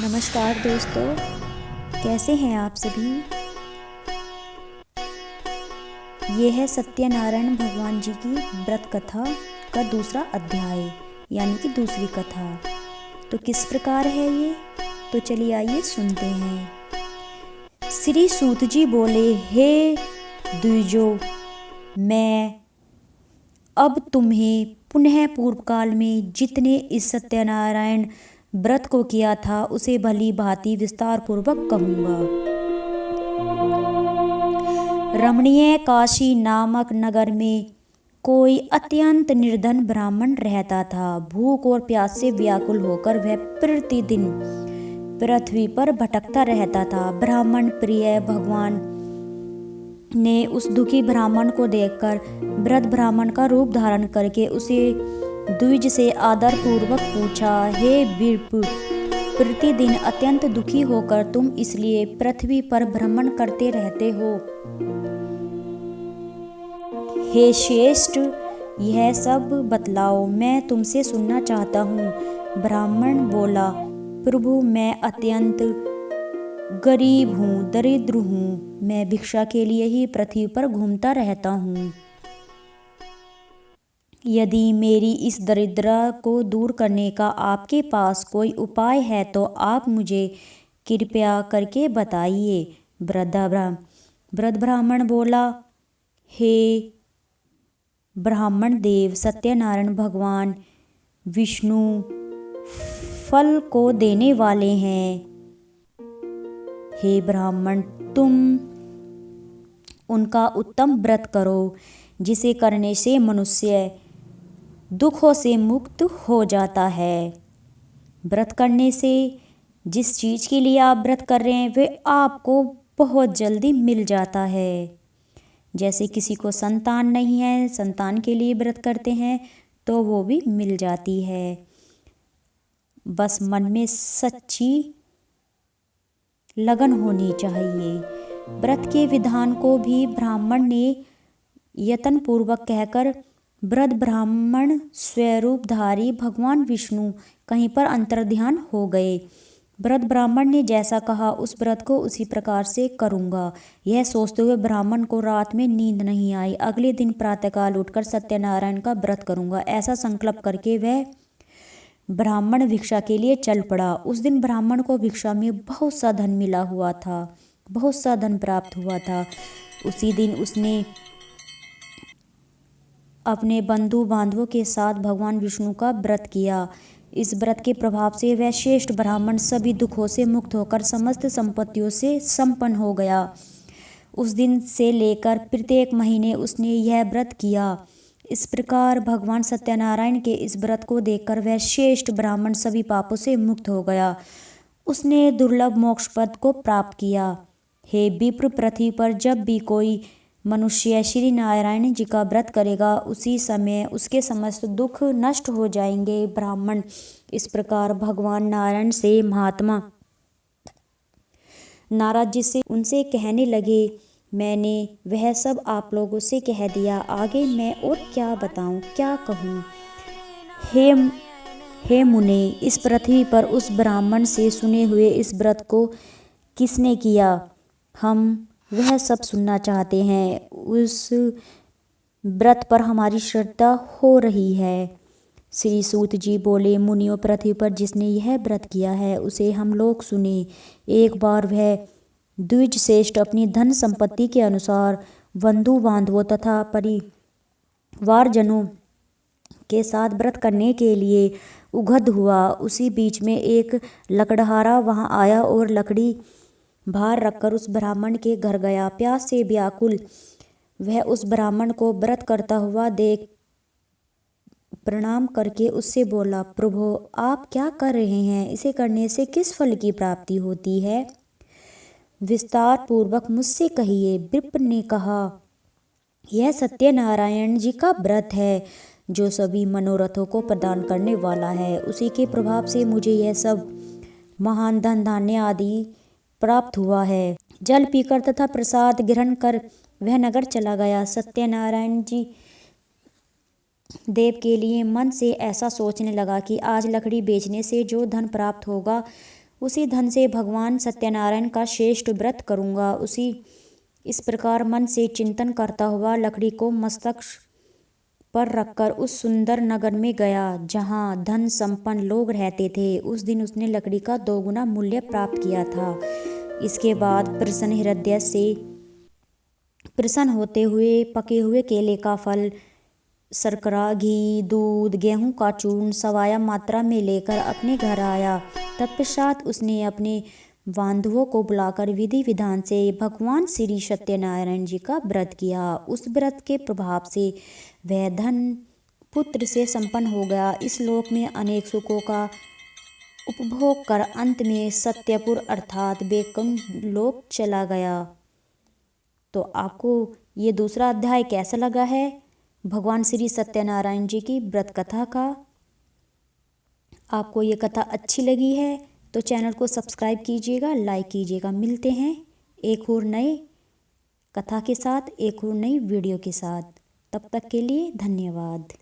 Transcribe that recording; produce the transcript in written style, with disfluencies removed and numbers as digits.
नमस्कार दोस्तों, कैसे हैं आप सभी। ये है सत्यनारायण भगवान जी की व्रत कथा का दूसरा अध्याय यानी कि दूसरी कथा। तो किस प्रकार है ये, तो चलिए आइए सुनते हैं। श्री सूत जी बोले, हे द्विजो, मैं अब तुम्हें पुनः पूर्व काल में जितने इस सत्यनारायण व्रत को किया था उसे भली भांति विस्तार पूर्वक कहूँगा। रमणीय काशी नामक नगर में कोई अत्यंत निर्धन ब्राह्मण रहता था। भूख और प्यास से व्याकुल होकर वह प्रतिदिन पृथ्वी पर भटकता रहता था। ब्राह्मण प्रिय भगवान ने उस दुखी ब्राह्मण को देखकर वृद्ध ब्राह्मण का रूप धारण करके उसे द्विज से आदर पूर्वक पूछा, हे विप्र, प्रतिदिन अत्यंत दुखी होकर तुम इसलिए पृथ्वी पर भ्रमण करते रहते हो? हे श्रेष्ठ, यह सब बतलाओ, मैं तुमसे सुनना चाहता हूँ। ब्राह्मण बोला, प्रभु, मैं अत्यंत गरीब हूँ, दरिद्र हूँ। मैं भिक्षा के लिए ही पृथ्वी पर घूमता रहता हूँ। यदि मेरी इस दरिद्रता को दूर करने का आपके पास कोई उपाय है तो आप मुझे कृपया करके बताइए। वृद्ध ब्राह्मण बोला, हे ब्राह्मण देव, सत्यनारायण भगवान विष्णु फल को देने वाले हैं। हे ब्राह्मण, तुम उनका उत्तम व्रत करो, जिसे करने से मनुष्य दुखों से मुक्त हो जाता है। व्रत करने से जिस चीज़ के लिए आप व्रत कर रहे हैं वे आपको बहुत जल्दी मिल जाता है। जैसे किसी को संतान नहीं है, संतान के लिए व्रत करते हैं तो वो भी मिल जाती है। बस मन में सच्ची लगन होनी चाहिए। व्रत के विधान को भी ब्राह्मण ने यत्न पूर्वक कहकर वृद्ध ब्राह्मण स्वरूपधारी भगवान विष्णु कहीं पर अंतर्ध्यान हो गए। वृद्ध ब्राह्मण ने जैसा कहा उस व्रत को उसी प्रकार से करूँगा, यह सोचते हुए ब्राह्मण को रात में नींद नहीं आई। अगले दिन प्रातःकाल उठकर सत्यनारायण का व्रत करूँगा, ऐसा संकल्प करके वह ब्राह्मण भिक्षा के लिए चल पड़ा। उस दिन ब्राह्मण को भिक्षा में बहुत सा धन मिला हुआ था, बहुत सा धन प्राप्त हुआ था। उसी दिन उसने अपने बंधु बांधवों के साथ भगवान विष्णु का व्रत किया। इस व्रत के प्रभाव से वह श्रेष्ठ ब्राह्मण सभी दुखों से मुक्त होकर समस्त संपत्तियों से संपन्न हो गया। उस दिन से लेकर प्रत्येक महीने उसने यह व्रत किया। इस प्रकार भगवान सत्यनारायण के इस व्रत को देखकर वह श्रेष्ठ ब्राह्मण सभी पापों से मुक्त हो गया। उसने दुर्लभ मोक्ष पद को प्राप्त किया। हे विप्र, पृथ्वी पर जब भी कोई मनुष्य श्री नारायण जी का व्रत करेगा उसी समय उसके समस्त दुख नष्ट हो जाएंगे। ब्राह्मण इस प्रकार भगवान नारायण से महात्मा नारद जी से उनसे कहने लगे, मैंने वह सब आप लोगों से कह दिया, आगे मैं और क्या बताऊं, क्या कहूं। हे मुने, इस पृथ्वी पर उस ब्राह्मण से सुने हुए इस व्रत को किसने किया, हम वह सब सुनना चाहते हैं। उस व्रत पर हमारी श्रद्धा हो रही है। श्री सूत जी बोले, मुनियों, पृथ्वी पर जिसने यह व्रत किया है उसे हम लोग सुने। एक बार वह द्विज श्रेष्ठ अपनी धन संपत्ति के अनुसार बंधु बांधवों तथा परिवारजनों के साथ व्रत करने के लिए उद्गत हुआ। उसी बीच में एक लकड़हारा वहां आया और लकड़ी भार रखकर उस ब्राह्मण के घर गया। प्यास से व्याकुल वह उस ब्राह्मण को व्रत करता हुआ देख प्रणाम करके उससे बोला, प्रभु, आप क्या कर रहे हैं, इसे करने से किस फल की प्राप्ति होती है, विस्तार पूर्वक मुझसे कहिए। विप्र ने कहा, यह सत्यनारायण जी का व्रत है जो सभी मनोरथों को प्रदान करने वाला है। उसी के प्रभाव से मुझे यह सब महान धन धान्य आदि प्राप्त हुआ है। जल पीकर तथा प्रसाद ग्रहण कर वह नगर चला गया। सत्यनारायण जी देव के लिए मन से ऐसा सोचने लगा कि आज लकड़ी बेचने से जो धन प्राप्त होगा उसी धन से भगवान सत्यनारायण का श्रेष्ठ व्रत करूँगा। इस प्रकार मन से चिंतन करता हुआ लकड़ी को मस्तक पर रखकर उस सुंदर नगर में गया जहाँ धन संपन्न लोग रहते थे। उस दिन उसने लकड़ी का 2 गुना मूल्य प्राप्त किया था। इसके बाद प्रसन्न हृदय से प्रसन्न होते हुए पके हुए केले का फल, शर्करा, घी, दूध, गेहूं का चूर्ण सवाया मात्रा में लेकर अपने घर आया। तत्पश्चात उसने अपने बंधुओं को बुलाकर विधि विधान से भगवान श्री सत्यनारायण जी का व्रत किया। उस व्रत के प्रभाव से वह धन पुत्र से संपन्न हो गया। इस लोक में अनेक सुखों का उपभोग कर अंत में सत्यपुर अर्थात वैकुंठ लोक चला गया। तो आपको ये दूसरा अध्याय कैसा लगा है भगवान श्री सत्यनारायण जी की व्रत कथा का? आपको ये कथा अच्छी लगी है तो चैनल को सब्सक्राइब कीजिएगा, लाइक कीजिएगा। मिलते हैं एक और नए कथा के साथ, एक और नई वीडियो के साथ। तब तक के लिए धन्यवाद।